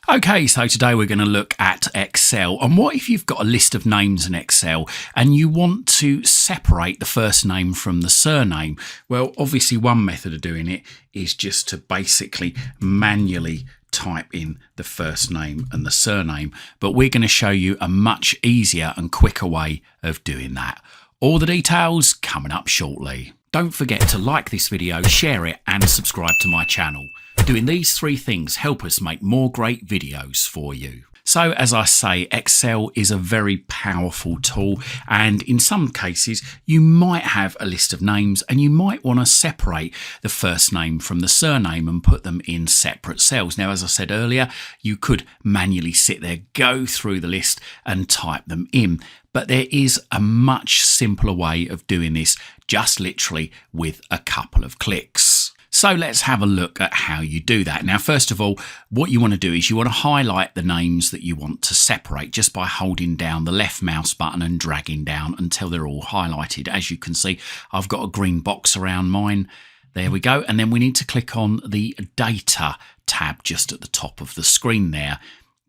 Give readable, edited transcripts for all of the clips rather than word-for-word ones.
Okay, so today we're going to look at Excel. And what if you've got a list of names in Excel and you want to separate the first name from the surname? Well, obviously one method of doing it is just to basically manually type in the first name and the surname. But we're going to show you a much easier and quicker way of doing that. All the details coming up shortly. Don't forget to like this video, share it and subscribe to my channel. Doing these three things help us make more great videos for you. So as I say, Excel is a very powerful tool, and in some cases you might have a list of names and you might want to separate the first name from the surname and put them in separate cells. Now, as I said earlier, you could manually sit there, go through the list and type them in. But there is a much simpler way of doing this, just literally with a couple of clicks. So let's have a look at how you do that. Now, first of all, what you want to do is you want to highlight the names that you want to separate just by holding down the left mouse button and dragging down until they're all highlighted. As you can see, I've got a green box around mine. There we go. And then we need to click on the Data tab just at the top of the screen there.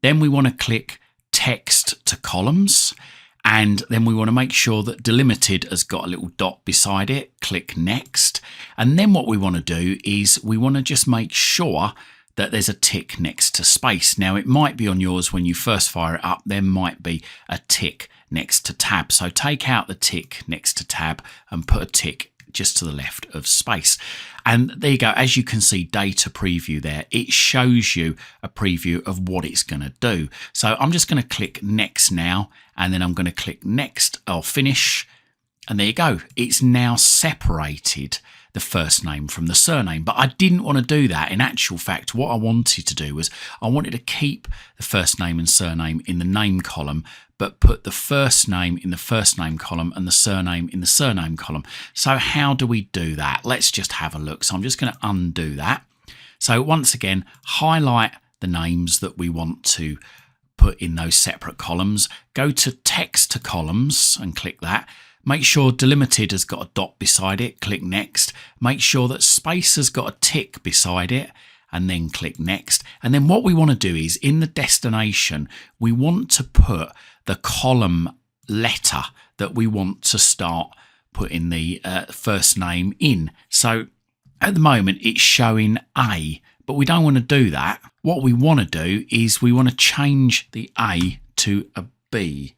Then we want to click Text to Columns. And then we want to make sure that delimited has got a little dot beside it. Click Next. And then what we want to do is we want to just make sure that there's a tick next to space. Now, it might be on yours when you first fire it up. There might be a tick next to tab. So take out the tick next to tab and put a tick just to the left of space. And there you go. As you can see, data preview there, it shows you a preview of what it's going to do. So I'm just going to click next now, and then I'm going to click next or finish. And there you go. It's now separated the first name from the surname. But I didn't want to do that. In actual fact, what I wanted to do was I wanted to keep the first name and surname in the name column, but put the first name in the first name column and the surname in the surname column. So how do we do that? Let's just have a look. So I'm just going to undo that. So once again, highlight the names that we want to put in those separate columns. Go to Text to Columns and click that. Make sure delimited has got a dot beside it. Click Next. Make sure that space has got a tick beside it, and then click Next. And then what we want to do is in the destination, we want to put the column letter that we want to start putting the first name in. So at the moment it's showing A, but we don't want to do that. What we want to do is we want to change the A to a B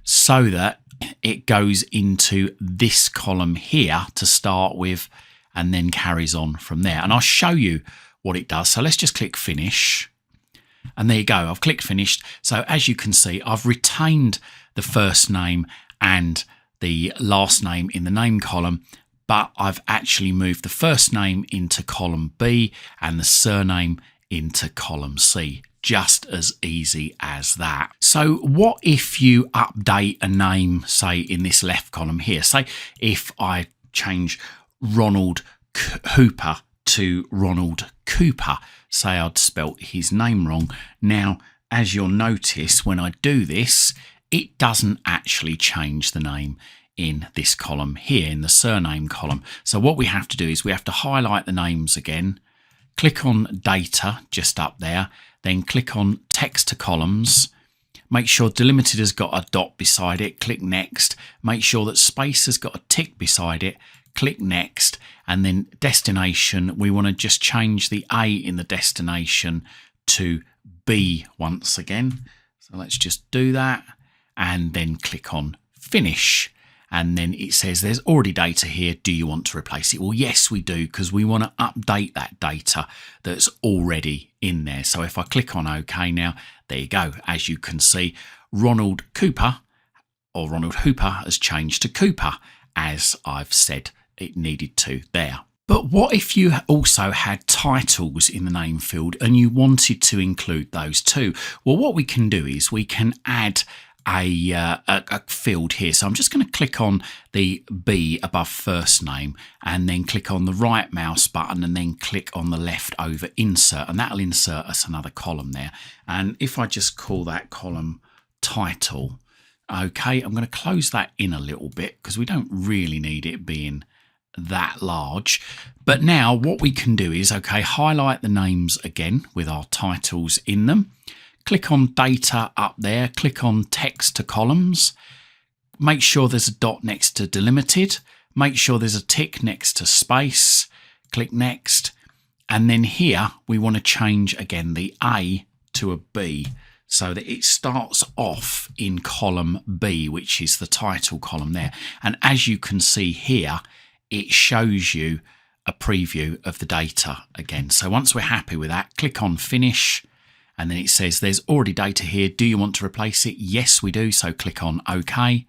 so that it goes into this column here to start with and then carries on from there. And I'll show you what it does. So let's just click Finish. And there you go. I've clicked Finished. So as you can see, I've retained the first name and the last name in the name column, but I've actually moved the first name into column B and the surname into column C. Just as easy as that. So what if you update a name, say in this left column here? Say if I change Ronald Hooper to Ronald Cooper, say I'd spelt his name wrong. Now, as you'll notice, when I do this, it doesn't actually change the name in this column here, in the surname column. So what we have to do is we have to highlight the names again, click on Data just up there, then click on Text to Columns. Make sure delimited has got a dot beside it. Click Next. Make sure that space has got a tick beside it. Click Next. And then destination, we want to just change the A in the destination to B once again. So let's just do that and then click on Finish. And then it says there's already data here. Do you want to replace it? Well, yes, we do, because we want to update that data that's already in there. So if I click on OK now, there you go. As you can see, Ronald Cooper or Ronald Hooper has changed to Cooper, as I've said it needed to there. But what if you also had titles in the name field and you wanted to include those too? Well, what we can do is we can add a field here. So I'm just going to click on the B above first name and then click on the right mouse button and then click on the left over insert, and that'll insert us another column there. And if I just call that column title, okay, I'm going to close that in a little bit because we don't really need it being that large. But now what we can do is, okay, highlight the names again with our titles in them. Click on data up there, click on text to columns. Make sure there's a dot next to delimited. Make sure there's a tick next to space. Click next. And then here we want to change again the A to a B so that it starts off in column B, which is the title column there. And as you can see here, it shows you a preview of the data again. So once we're happy with that, click on finish. And then it says there's already data here. Do you want to replace it? Yes, we do. So click on OK.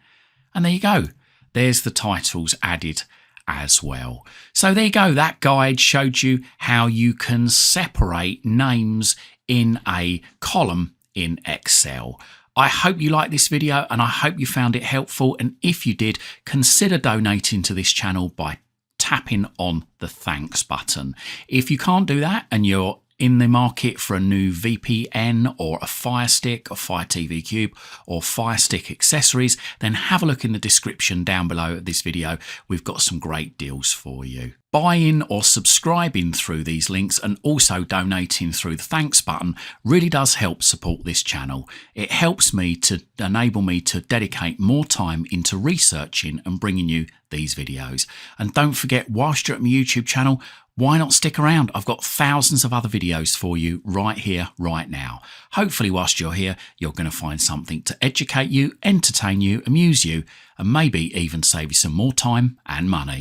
And there you go. There's the titles added as well. So there you go. That guide showed you how you can separate names in a column in Excel. I hope you liked this video and I hope you found it helpful. And if you did, consider donating to this channel by tapping on the thanks button. If you can't do that and you're in the market for a new VPN or a Fire Stick or Fire TV Cube or Fire Stick accessories, then have a look in the description down below this video. We've got some great deals for you. Buying or subscribing through these links and also donating through the thanks button really does help support this channel. It helps me to enable me to dedicate more time into researching and bringing you these videos. And don't forget, whilst you're at my YouTube channel, why not stick around? I've got thousands of other videos for you right here, right now. Hopefully, whilst you're here, you're going to find something to educate you, entertain you, amuse you, and maybe even save you some more time and money.